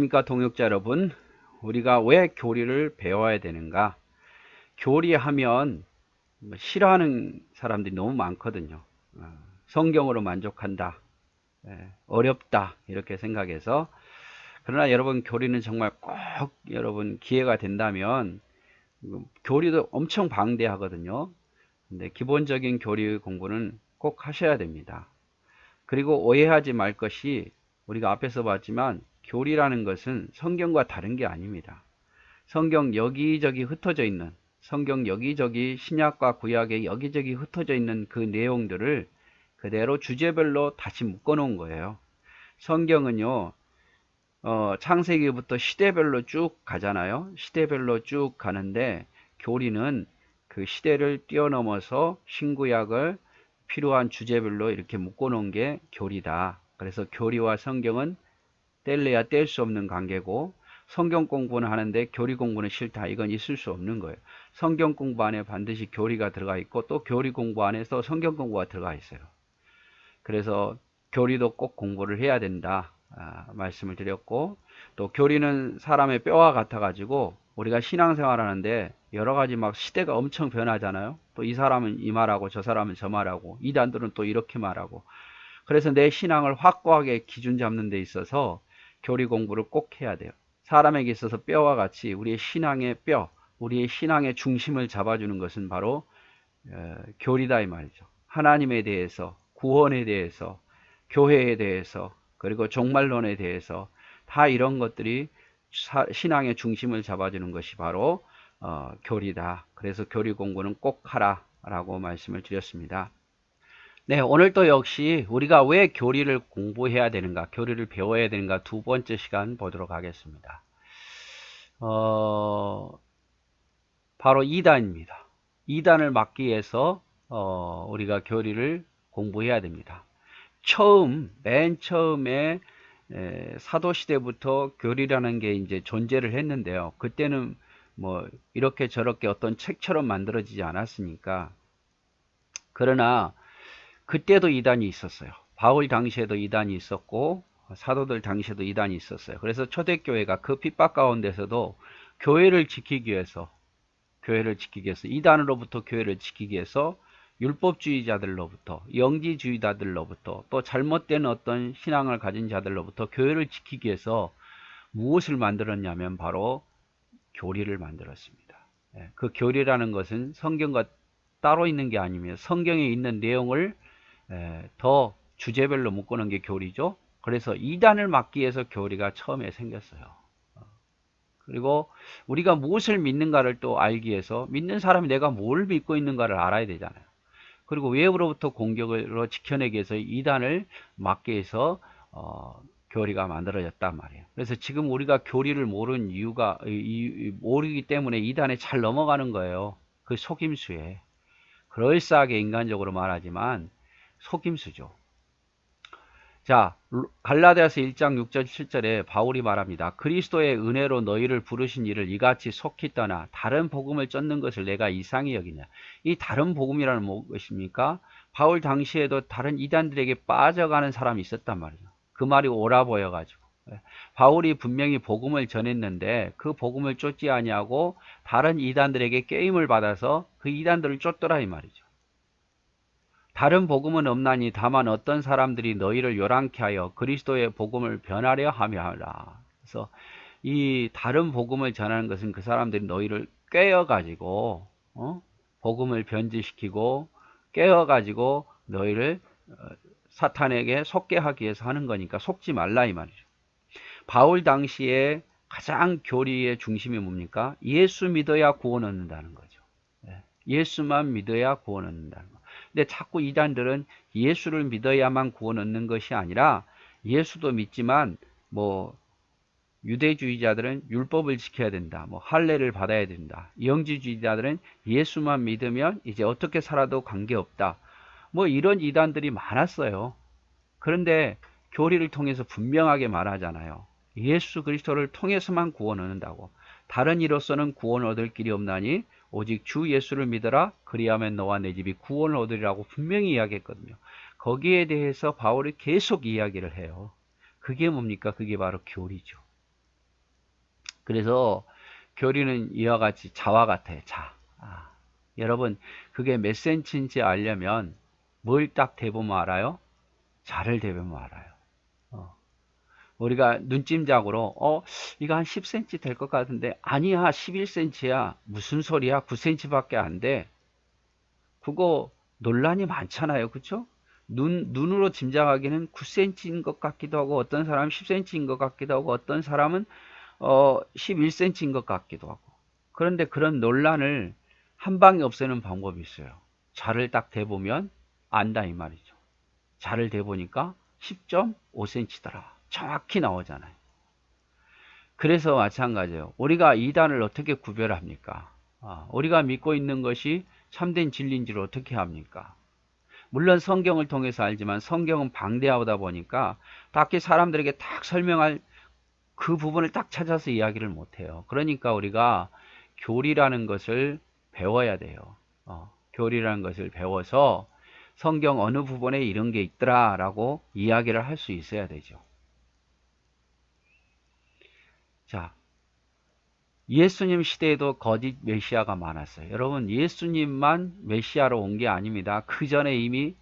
안녕하십니까 동역자 여러분. 우리가 왜 교리를 배워야 되는가? 교리하면 싫어하는 사람들이 너무 많거든요. 성경으로 만족한다, 어렵다 이렇게 생각해서. 그러나 여러분, 교리는 정말 꼭 여러분 기회가 된다면 교리도 엄청 방대하거든요. 근데 기본적인 교리 공부는 꼭 하셔야 됩니다. 그리고 오해하지 말 것이, 우리가 앞에서 봤지만 교리라는 것은 성경과 다른 게 아닙니다. 성경 여기저기 흩어져 있는, 성경 여기저기 신약과 구약에 여기저기 흩어져 있는 그 내용들을 그대로 주제별로 다시 묶어 놓은 거예요. 성경은요, 창세기부터 시대별로 쭉 가잖아요. 시대별로 쭉 가는데, 교리는 그 시대를 뛰어넘어서 신구약을 필요한 주제별로 이렇게 묶어 놓은 게 교리다. 그래서 교리와 성경은 뗄래야 뗄 수 없는 관계고, 성경 공부는 하는데 교리 공부는 싫다, 이건 있을 수 없는 거예요. 성경 공부 안에 반드시 교리가 들어가 있고, 또 교리 공부 안에서 성경 공부가 들어가 있어요. 그래서 교리도 꼭 공부를 해야 된다, 말씀을 드렸고, 또 교리는 사람의 뼈와 같아 가지고 우리가 신앙생활 하는데 여러 가지 막 시대가 엄청 변하잖아요. 또 이 사람은 이 말하고 저 사람은 저 말하고 이단들은 또 이렇게 말하고. 그래서 내 신앙을 확고하게 기준 잡는 데 있어서 교리 공부를 꼭 해야 돼요. 사람에게 있어서 뼈와 같이 우리의 신앙의 뼈, 우리의 신앙의 중심을 잡아주는 것은 바로 교리다 이 말이죠. 하나님에 대해서, 구원에 대해서, 교회에 대해서, 그리고 종말론에 대해서, 다 이런 것들이 신앙의 중심을 잡아주는 것이 바로 교리다. 그래서 교리 공부는 꼭 하라 라고 말씀을 드렸습니다. 네, 오늘도 역시 우리가 왜 교리를 공부해야 되는가, 교리를 배워야 되는가, 두 번째 시간 보도록 하겠습니다. 바로 이단입니다. 이단을 막기 위해서 우리가 교리를 공부해야 됩니다. 맨 처음에 사도시대부터 교리라는 게 이제 존재를 했는데요. 그때는 뭐 이렇게 저렇게 어떤 책처럼 만들어지지 않았으니까. 그러나 그때도 이단이 있었어요. 바울 당시에도 이단이 있었고, 사도들 당시에도 이단이 있었어요. 그래서 초대교회가 그 핍박 가운데서도 교회를 지키기 위해서, 이단으로부터 교회를 지키기 위해서 율법주의자들로부터, 영지주의자들로부터, 또 잘못된 어떤 신앙을 가진 자들로부터 교회를 지키기 위해서 무엇을 만들었냐면 바로 교리를 만들었습니다. 그 교리라는 것은 성경과 따로 있는 게 아니며 성경에 있는 내용을 더 주제별로 묶어놓은 게 교리죠. 그래서 이단을 막기 위해서 교리가 처음에 생겼어요. 그리고 우리가 무엇을 믿는가를 또 알기 위해서 믿는 사람이 내가 뭘 믿고 있는가를 알아야 되잖아요. 그리고 외부로부터 공격으로 지켜내기 위해서 이단을 막기 위해서 교리가 만들어졌단 말이에요. 그래서 지금 우리가 교리를 모르는 이유가, 모르기 때문에 이단에 잘 넘어가는 거예요. 그 속임수에. 그럴싸하게 인간적으로 말하지만 속임수죠. 자, 갈라디아서 1장 6절 7절에 바울이 말합니다. 그리스도의 은혜로 너희를 부르신 이를 이같이 속히 떠나 다른 복음을 쫓는 것을 내가 이상히 여기냐. 이 다른 복음이라는 무엇입니까? 바울 당시에도 다른 이단들에게 빠져가는 사람이 있었단 말이죠. 그 말이 옳아 보여가지고. 바울이 분명히 복음을 전했는데 그 복음을 쫓지 아니하고 다른 이단들에게 게임을 받아서 그 이단들을 쫓더라 이 말이죠. 다른 복음은 없나니 다만 어떤 사람들이 너희를 요란케 하여 그리스도의 복음을 변하려 하며 하라. 그래서 이 다른 복음을 전하는 것은 그 사람들이 너희를 꿰어가지고 복음을 변질시키고 깨어가지고 너희를 사탄에게 속게 하기 위해서 하는 거니까 속지 말라 이 말이죠. 바울 당시에 가장 교리의 중심이 뭡니까? 예수 믿어야 구원 얻는다는 거죠. 예수만 믿어야 구원 얻는다는 거. 근데 자꾸 이단들은 예수를 믿어야만 구원 얻는 것이 아니라 예수도 믿지만 뭐 유대주의자들은 율법을 지켜야 된다, 뭐 할례를 받아야 된다. 영지주의자들은 예수만 믿으면 이제 어떻게 살아도 관계없다. 뭐 이런 이단들이 많았어요. 그런데 교리를 통해서 분명하게 말하잖아요. 예수 그리스도를 통해서만 구원 얻는다고. 다른 이로서는 구원 얻을 길이 없나니 오직 주 예수를 믿어라. 그리하면 너와 내 집이 구원을 얻으리라고 분명히 이야기했거든요. 거기에 대해서 바울이 계속 이야기를 해요. 그게 뭡니까? 그게 바로 교리죠. 그래서 교리는 이와 같이 자와 같아요. 자. 여러분, 그게 몇 센치인지 알려면 뭘 딱 대보면 알아요? 자를 대보면 알아요. 우리가 눈짐작으로 이거 한 10cm 될 것 같은데 아니야 11cm야 무슨 소리야 9cm밖에 안 돼. 그거 논란이 많잖아요. 그쵸? 눈으로 짐작하기는 9cm인 것 같기도 하고 어떤 사람은 10cm인 것 같기도 하고 어떤 사람은 11cm인 것 같기도 하고. 그런데 그런 논란을 한 방에 없애는 방법이 있어요. 자를 딱 대보면 안다 이 말이죠. 자를 대보니까 10.5cm더라. 정확히 나오잖아요. 그래서 마찬가지예요. 우리가 이단을 어떻게 구별합니까? 우리가 믿고 있는 것이 참된 진리인지를 어떻게 합니까? 물론 성경을 통해서 알지만 성경은 방대하다 보니까 딱히 사람들에게 딱 설명할 그 부분을 딱 찾아서 이야기를 못해요. 그러니까 우리가 교리라는 것을 배워야 돼요. 교리라는 것을 배워서 성경 어느 부분에 이런 게 있더라 라고 이야기를 할 수 있어야 되죠. 자, 예수님 시대에도 거짓 메시아가 많았어요. 여러분, 예수님만 메시아로 온 게 아닙니다. 그 전에 이미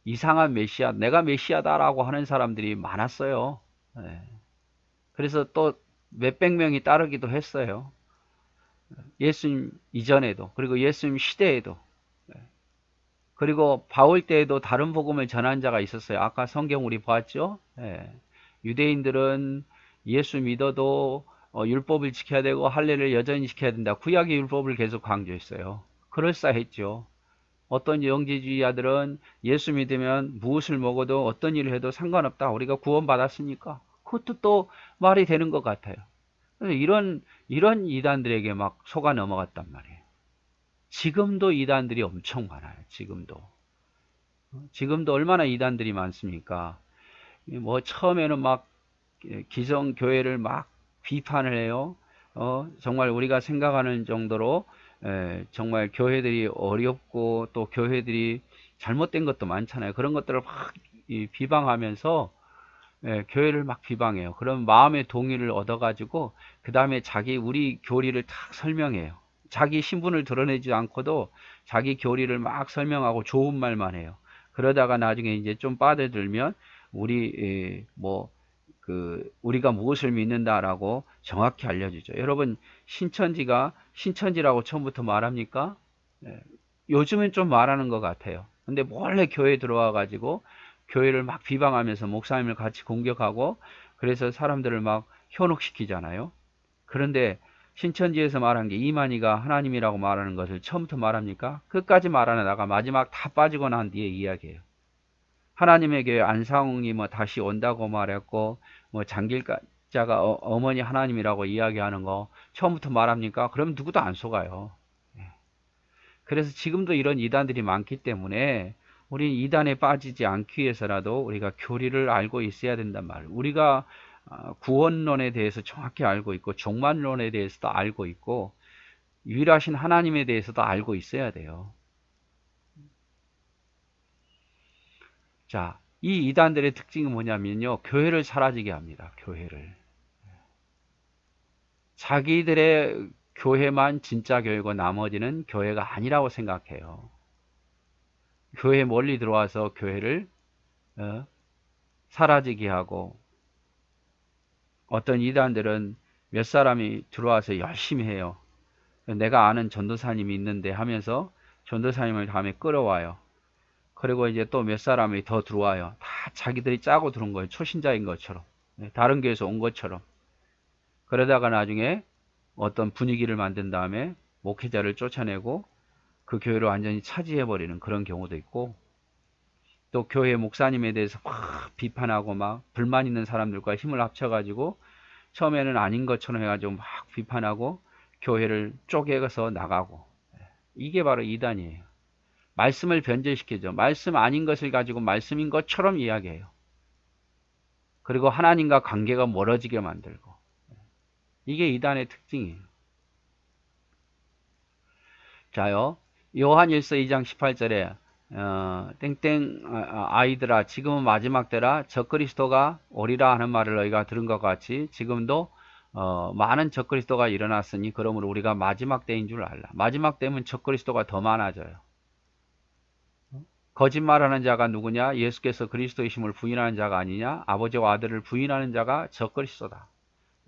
이상한 메시아, 내가 메시아다라고 하는 사람들이 많았어요. 네. 그래서 또 몇백 명이 따르기도 했어요. 예수님 이전에도, 그리고 예수님 시대에도. 그리고 바울 때에도 다른 복음을 전한 자가 있었어요. 아까 성경 우리 봤죠? 예. 유대인들은 예수 믿어도 율법을 지켜야 되고 할례를 여전히 지켜야 된다. 구약의 율법을 계속 강조했어요. 그럴싸했죠. 어떤 영지주의자들은 예수 믿으면 무엇을 먹어도 어떤 일을 해도 상관없다. 우리가 구원받았으니까. 그것도 또 말이 되는 것 같아요. 이런 이단들에게 막 속아 넘어갔단 말이에요. 지금도 이단들이 엄청 많아요. 지금도 얼마나 이단들이 많습니까? 뭐 처음에는 막 기성교회를 막 비판을 해요. 정말 우리가 생각하는 정도로 정말 교회들이 어렵고 또 교회들이 잘못된 것도 많잖아요. 그런 것들을 막 비방하면서 교회를 막 비방해요. 그럼 마음의 동의를 얻어가지고 그 다음에 우리 교리를 탁 설명해요. 자기 신분을 드러내지 않고도 자기 교리를 막 설명하고 좋은 말만 해요. 그러다가 나중에 이제 좀 빠져들면 우리가 무엇을 믿는다라고 정확히 알려주죠. 여러분, 신천지라고 처음부터 말합니까? 요즘은 좀 말하는 것 같아요. 근데 몰래 교회 들어와 가지고 교회를 막 비방하면서 목사님을 같이 공격하고 그래서 사람들을 막 현혹시키잖아요. 그런데 신천지에서 말한 게 이만희가 하나님이라고 말하는 것을 처음부터 말합니까? 끝까지 말하다가 마지막 다 빠지고 난 뒤에 이야기해요. 하나님의 교회 안상홍이 뭐 다시 온다고 말했고 뭐 장길자가 어머니 하나님이라고 이야기하는 거 처음부터 말합니까? 그럼 누구도 안 속아요. 그래서 지금도 이런 이단들이 많기 때문에 우리는 이단에 빠지지 않기 위해서라도 우리가 교리를 알고 있어야 된단 말이에요. 우리가 구원론에 대해서 정확히 알고 있고 종말론에 대해서도 알고 있고 유일하신 하나님에 대해서도 알고 있어야 돼요. 자, 이 이단들의 특징이 뭐냐면요. 교회를 사라지게 합니다. 교회를. 자기들의 교회만 진짜 교회고 나머지는 교회가 아니라고 생각해요. 교회 멀리 들어와서 교회를 사라지게 하고 어떤 이단들은 몇 사람이 들어와서 열심히 해요. 내가 아는 전도사님이 있는데 하면서 전도사님을 다음에 끌어와요. 그리고 이제 또 몇 사람이 더 들어와요. 다 자기들이 짜고 들어온 거예요. 초신자인 것처럼. 다른 교회에서 온 것처럼. 그러다가 나중에 어떤 분위기를 만든 다음에 목회자를 쫓아내고 그 교회를 완전히 차지해버리는 그런 경우도 있고 또 교회 목사님에 대해서 막 비판하고 막 불만 있는 사람들과 힘을 합쳐가지고 처음에는 아닌 것처럼 해가지고 막 비판하고 교회를 쪼개서 나가고 이게 바로 이단이에요. 말씀을 변절시키죠. 말씀 아닌 것을 가지고 말씀인 것처럼 이야기해요. 그리고 하나님과 관계가 멀어지게 만들고 이게 이단의 특징이에요. 자요. 요한일서 2장 18절에 땡땡 아이들아 지금은 마지막 때라 적그리스도가 오리라 하는 말을 너희가 들은 것 같이 지금도 많은 적그리스도가 일어났으니 그러므로 우리가 마지막 때인 줄 알라. 마지막 때면 적그리스도가 더 많아져요. 거짓말하는 자가 누구냐? 예수께서 그리스도이심을 부인하는 자가 아니냐? 아버지와 아들을 부인하는 자가 적그리스도다.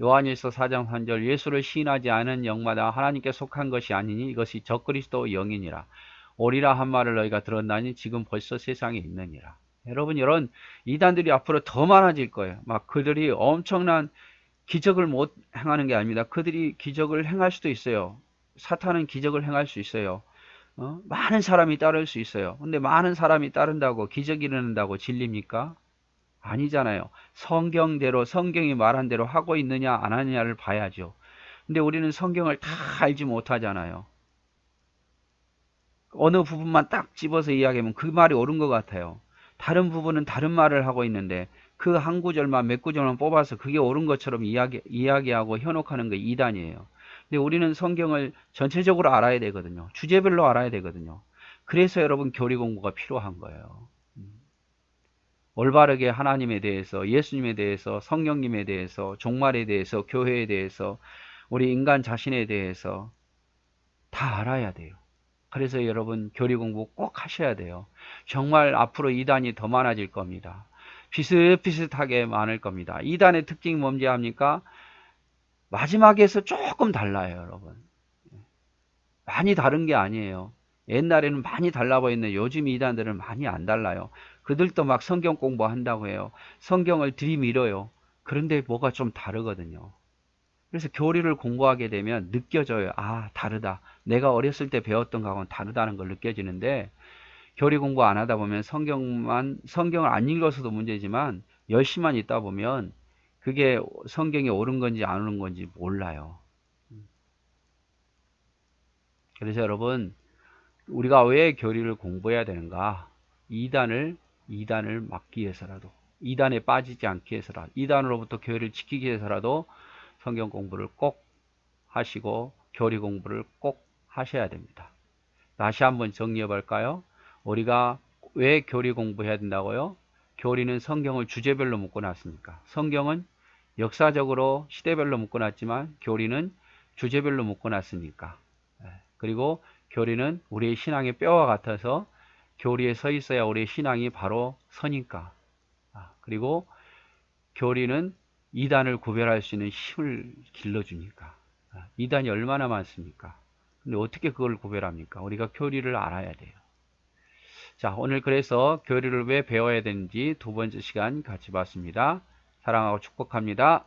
요한일서 4장 3절 예수를 시인하지 않은 영마다 하나님께 속한 것이 아니니 이것이 적그리스도 영이니라. 오리라 한 말을 너희가 들었나니 지금 벌써 세상에 있느니라. 여러분 이런 이단들이 앞으로 더 많아질 거예요. 막 그들이 엄청난 기적을 못 행하는 게 아닙니다. 그들이 기적을 행할 수도 있어요. 사탄은 기적을 행할 수 있어요. 많은 사람이 따를 수 있어요. 근데 많은 사람이 따른다고 기적이 일어난다고 진리입니까? 아니잖아요. 성경대로 성경이 말한 대로 하고 있느냐 안 하느냐를 봐야죠. 근데 우리는 성경을 다 알지 못하잖아요. 어느 부분만 딱 집어서 이야기하면 그 말이 옳은 것 같아요. 다른 부분은 다른 말을 하고 있는데 그 한 구절만 몇 구절만 뽑아서 그게 옳은 것처럼 이야기하고 현혹하는 게 이단이에요. 근데 우리는 성경을 전체적으로 알아야 되거든요. 주제별로 알아야 되거든요. 그래서 여러분 교리 공부가 필요한 거예요. 올바르게 하나님에 대해서, 예수님에 대해서, 성령님에 대해서, 종말에 대해서, 교회에 대해서, 우리 인간 자신에 대해서 다 알아야 돼요. 그래서 여러분 교리 공부 꼭 하셔야 돼요. 정말 앞으로 이단이 더 많아질 겁니다. 비슷비슷하게 많을 겁니다. 이단의 특징이 뭔지 압니까? 마지막에서 조금 달라요, 여러분. 많이 다른 게 아니에요. 옛날에는 많이 달라 보였는데 요즘 이단들은 많이 안 달라요. 그들도 막 성경 공부한다고 해요. 성경을 들이밀어요. 그런데 뭐가 좀 다르거든요. 그래서 교리를 공부하게 되면 느껴져요. 아, 다르다. 내가 어렸을 때 배웠던 거하고는 다르다는 걸 느껴지는데 교리 공부 안 하다 보면 성경을 안 읽어서도 문제지만 열심히만 있다 보면 그게 성경에 옳은 건지 안 옳은 건지 몰라요. 그래서 여러분 우리가 왜 교리를 공부해야 되는가? 이단을 막기 위해서라도, 이단에 빠지지 않기 위해서라도, 이단으로부터 교회를 지키기 위해서라도 성경 공부를 꼭 하시고 교리 공부를 꼭 하셔야 됩니다. 다시 한번 정리해 볼까요? 우리가 왜 교리 공부해야 된다고요? 교리는 성경을 주제별로 묶어놨으니까. 성경은 역사적으로 시대별로 묶어놨지만 교리는 주제별로 묶어놨으니까. 그리고 교리는 우리의 신앙의 뼈와 같아서 교리에 서 있어야 우리의 신앙이 바로 서니까. 그리고 교리는 이단을 구별할 수 있는 힘을 길러주니까. 이단이 얼마나 많습니까? 근데 어떻게 그걸 구별합니까? 우리가 교리를 알아야 돼요. 자, 오늘 그래서 교리를 왜 배워야 되는지 두 번째 시간 같이 봤습니다. 사랑하고 축복합니다.